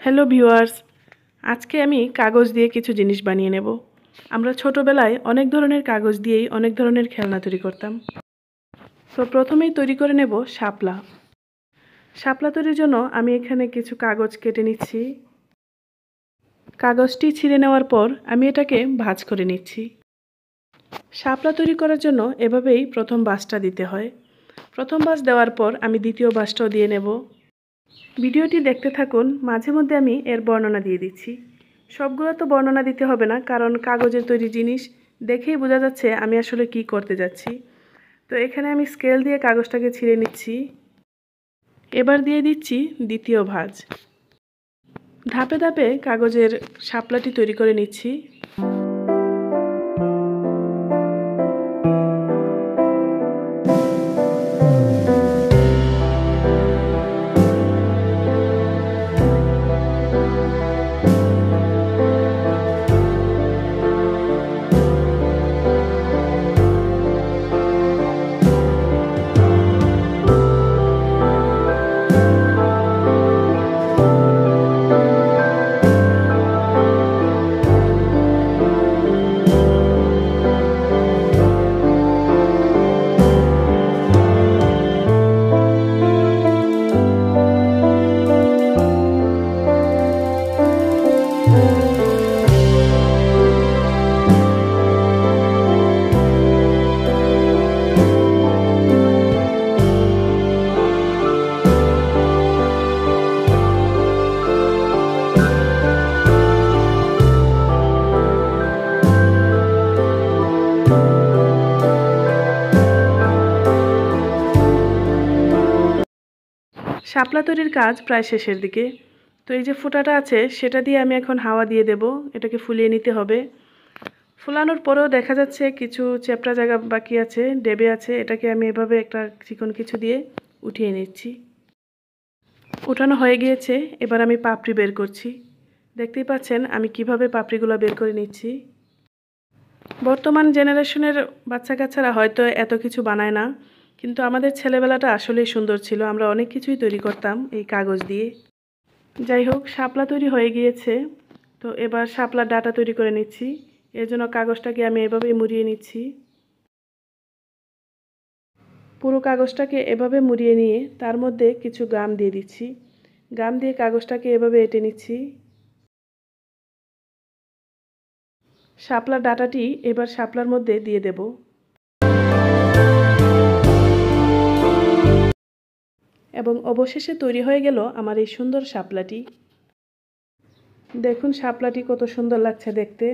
Hello viewers, আজকে আমি কাগজ দিয়ে কিছু জিনিস বানিয়ে নেব। আমরা ছোটবেলায় অনেক ধরনের কাগজ দিয়েই অনেক ধরনের খেলনা তৈরি করতাম। তো প্রথমেই তৈরি করে নেব শাপলা। শাপলা তৈরির জন্য আমি এখানে কিছু কাগজ কেটে নিচ্ছি। কাগজটি ছিঁড়ে নেওয়ার পর আমি এটাকে ভাঁজ করে নিচ্ছি। শাপলা তৈরি করার জন্য এভাবেই প্রথম ভাঁজটা দিতে হয়। প্রথম ভাঁজ দেওয়ার পর আমি দ্বিতীয় ভাঁজটাও দিয়ে নেব। ভিডিওটি দেখতে থাকুন, মাঝে মধ্যে আমি এর বর্ণনা দিয়ে দিচ্ছি। সবগুলো তো বর্ণনা দিতে হবে না, কারণ কাগজের তৈরি জিনিস দেখেই বোঝা যাচ্ছে আমি আসলে কি করতে যাচ্ছি। তো এখানে আমি স্কেল দিয়ে কাগজটাকে ছিঁড়ে নিচ্ছি। এবার দিয়ে দিচ্ছি দ্বিতীয় ভাঁজ। ধাপে ধাপে কাগজের শাপলাটি তৈরি করে নিচ্ছি। শাপলা তৈরির কাজ প্রায় শেষের দিকে। তো এই যে ফোঁটাটা আছে সেটা দিয়ে আমি এখন হাওয়া দিয়ে দেব। এটাকে ফুলিয়ে নিতে হবে। ফুলানোর পরেও দেখা যাচ্ছে কিছু চ্যাপ্টা জায়গা বাকি আছে, ডেবে আছে। এটাকে আমি এভাবে একটা চিকন কিছু দিয়ে উঠিয়ে নিচ্ছি। উঠানো হয়ে গিয়েছে। এবার আমি পাপড়ি বের করছি। দেখতেই পাচ্ছেন আমি কিভাবে পাপড়িগুলো বের করে নিচ্ছি। বর্তমান জেনারেশনের বাচ্চা কাচ্চারা হয়তো এত কিছু বানায় না, কিন্তু আমাদের ছেলেবেলাটা আসলেই সুন্দর ছিল। আমরা অনেক কিছুই তৈরি করতাম এই কাগজ দিয়ে। যাই হোক, শাপলা তৈরি হয়ে গিয়েছে। তো এবার শাপলার ডাটা তৈরি করে নিচ্ছি। এর জন্য কাগজটাকে আমি এভাবেই মুড়িয়ে নিচ্ছি। পুরো কাগজটাকে এভাবে মুড়িয়ে নিয়ে তার মধ্যে কিছু গাম দিয়ে দিচ্ছি। গাম দিয়ে কাগজটাকে এভাবে এঁটে নিচ্ছি। শাপলার ডাটাটি এবার শাপলার মধ্যে দিয়ে দেব। এবং অবশেষে তৈরি হয়ে গেল আমার এই সুন্দর শাপলাটি। দেখুন শাপলাটি কত সুন্দর লাগছে দেখতে।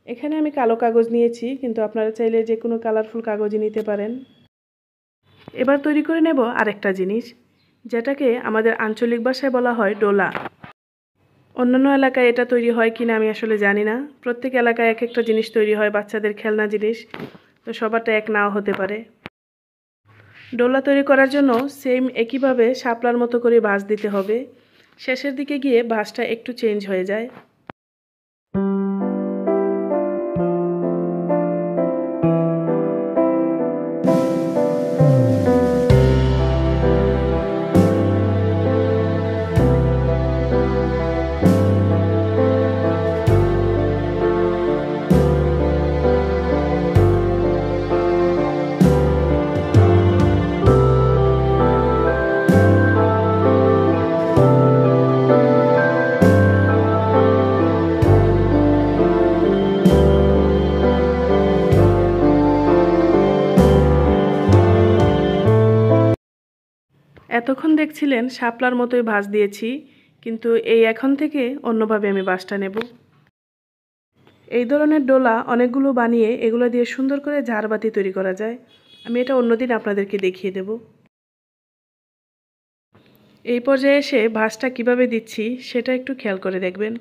এখানে আমি কালো কাগজ নিয়েছি, কিন্তু আপনারা চাইলে যে কোনো কালারফুল কাগজই নিতে পারেন। এবার তৈরি করে নেব আরেকটা জিনিস, যেটাকে আমাদের আঞ্চলিক ভাষায় বলা হয় ডোলা। অন্যান্য এলাকায় এটা তৈরি হয় কিনা আমি আসলে জানি না। প্রত্যেক এলাকায় এক একটা জিনিস তৈরি হয়, বাচ্চাদের খেলনা জিনিস। তো সবারটা এক নাও হতে পারে। ডোলা তৈরি করার জন্য সেম একইভাবে শাপলার মতো করে ভাঁজ দিতে হবে। শেষের দিকে গিয়ে ভাঁজটা একটু চেঞ্জ হয়ে যায়। এতক্ষণ দেখছিলেন শাপলার মতোই ভাঁজ দিয়েছি, কিন্তু এখন থেকে অন্যভাবে আমি ভাঁজটা নেব। এই ধরনের ডোলা অনেকগুলো বানিয়ে এগুলো দিয়ে সুন্দর করে ঝাড়বাতি তৈরি করা যায়। আমি এটা অন্যদিন আপনাদেরকে দেখিয়ে দেব। এই পর্যায়ে এসে ভাঁজটা কিভাবে দিচ্ছি সেটা একটু খেয়াল করে দেখবেন।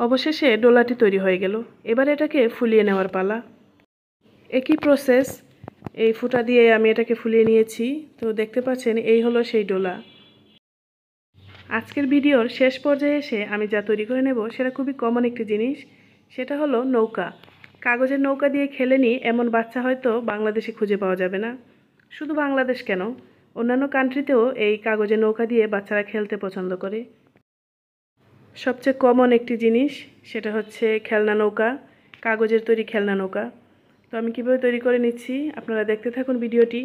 অবশেষে ডোলাটি তৈরি হয়ে গেল। এবার এটাকে ফুলিয়ে নেওয়ার পালা। একই প্রসেস, এই ফুটা দিয়ে আমি এটাকে ফুলিয়ে নিয়েছি। তো দেখতে পাচ্ছেন এই হলো সেই ডোলা। আজকের ভিডিওর শেষ পর্যায়ে এসে আমি যা তৈরি করে নেব সেটা খুবই কমন একটি জিনিস, সেটা হলো নৌকা। কাগজের নৌকা দিয়ে খেলেনি এমন বাচ্চা হয়তো বাংলাদেশে খুঁজে পাওয়া যাবে না। শুধু বাংলাদেশ কেন, অন্যান্য কান্ট্রিতেও এই কাগজের নৌকা দিয়ে বাচ্চারা খেলতে পছন্দ করে। সবচেয়ে কমন একটি জিনিস সেটা হচ্ছে খেলনা নৌকা, কাগজের তৈরি খেলনা নৌকা। তো আমি কীভাবে তৈরি করে নিচ্ছি আপনারা দেখতে থাকুন ভিডিওটি।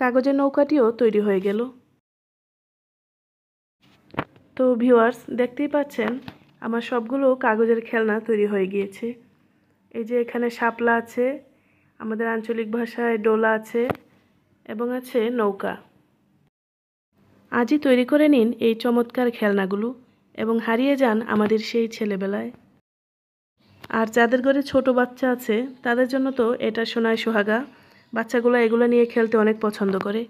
কাগজের নৌকাটিও তৈরি হয়ে গেল। তো ভিউয়ার্স, দেখতেই পাচ্ছেন আমার সবগুলো কাগজের খেলনা তৈরি হয়ে গিয়েছে। এই যে এখানে শাপলা আছে, আমাদের আঞ্চলিক ভাষায় ডোলা আছে, এবং আছে নৌকা। আজই তৈরি করে নিন এই চমৎকার খেলনাগুলো এবং হারিয়ে যান আমাদের সেই ছেলেবেলায়। আর যাদের ঘরে ছোট বাচ্চা আছে তাদের জন্য তো এটা সোনায় সোহাগা। বাচ্চাগুলো এগুলো নিয়ে খেলতে অনেক পছন্দ করে।